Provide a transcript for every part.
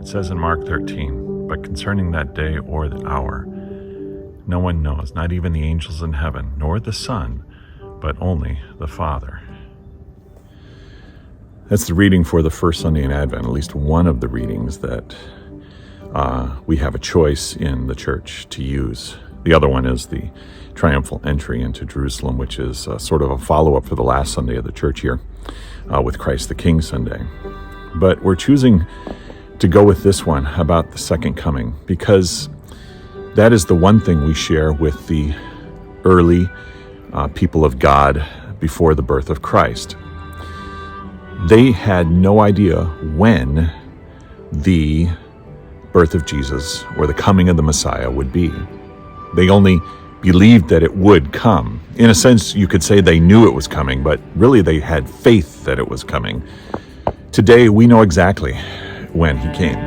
It says in Mark 13, "But concerning that day or the hour, no one knows, not even the angels in heaven, nor the Son, but only the Father." That's the reading for the first Sunday in Advent, at least one of the readings that we have a choice in the church to use. The other one is the triumphal entry into Jerusalem, which is sort of a follow-up for the last Sunday of the church year with Christ the King Sunday. But we're choosing to go with this one about the second coming because that is the one thing we share with the early people of God before the birth of Christ. They had no idea when the birth of Jesus or the coming of the Messiah would be. They only believed that it would come. In a sense, you could say they knew it was coming, but really they had faith that it was coming. Today, we know exactly when he came.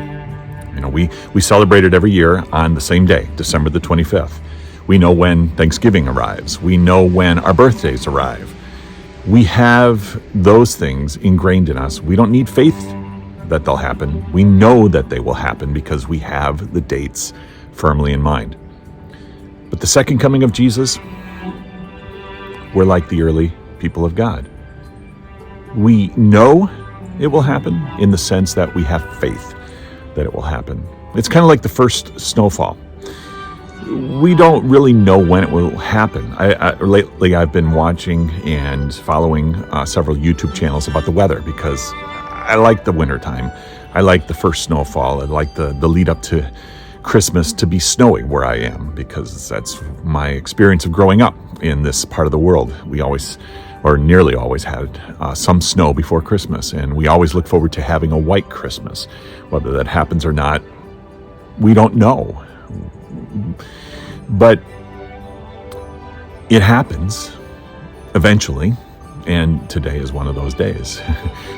We celebrate it every year on the same day, December the 25th. We know when Thanksgiving arrives. We know when our birthdays arrive. We have those things ingrained in us. We don't need faith that they'll happen. We know that they will happen because we have the dates firmly in mind. But the second coming of Jesus, we're like the early people of God. We know it will happen in the sense that we have faith that it will happen. It's kind of like the first snowfall. We don't really know when it will happen. Lately, I've been watching and following several YouTube channels about the weather because I like the wintertime. I like the first snowfall. I like the lead up to Christmas to be snowy where I am because that's my experience of growing up in this part of the world. We always, or nearly always, had some snow before Christmas, and we always look forward to having a white Christmas. Whether that happens or not, we don't know. But it happens eventually, and today is one of those days.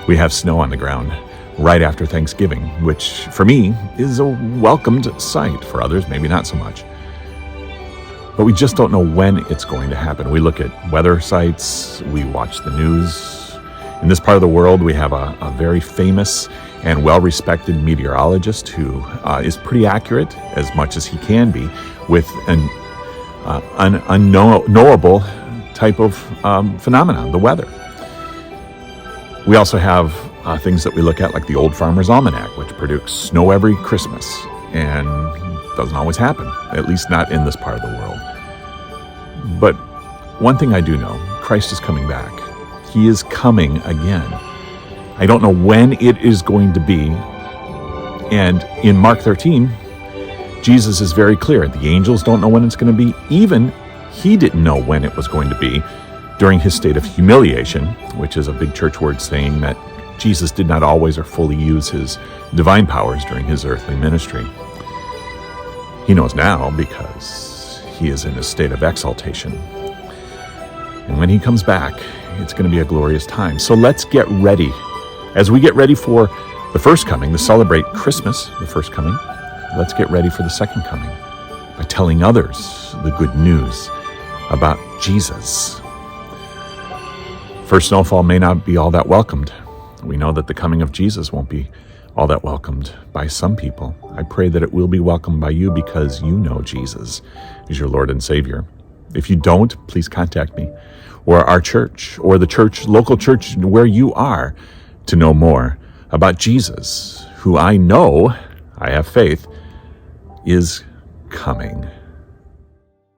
We have snow on the ground right after Thanksgiving, which for me is a welcomed sight. For others, maybe not so much. But we just don't know when it's going to happen. We look at weather sites, we watch the news. In this part of the world, we have a very famous and well-respected meteorologist who is pretty accurate, as much as he can be, with an unknowable type of phenomenon, the weather. We also have things that we look at, like the Old Farmer's Almanac, which predicts snow every Christmas, and doesn't always happen, at least not in this part of the world. But one thing I do know, Christ is coming back. He is coming again. I don't know when it is going to be. And in Mark 13, Jesus is very clear. The angels don't know when it's going to be. Even he didn't know when it was going to be during his state of humiliation, which is a big church word saying that Jesus did not always or fully use his divine powers during his earthly ministry. He knows now because he is in a state of exaltation. And when he comes back, it's going to be a glorious time. So let's get ready. As we get ready for the first coming, to celebrate Christmas, the first coming, let's get ready for the second coming by telling others the good news about Jesus. First snowfall may not be all that welcomed. We know that the coming of Jesus won't be all that welcomed by some people. I pray that it will be welcomed by you because you know Jesus is your Lord and Savior. If you don't, please contact me or our church or the church, local church where you are, to know more about Jesus, who I know, I have faith, is coming.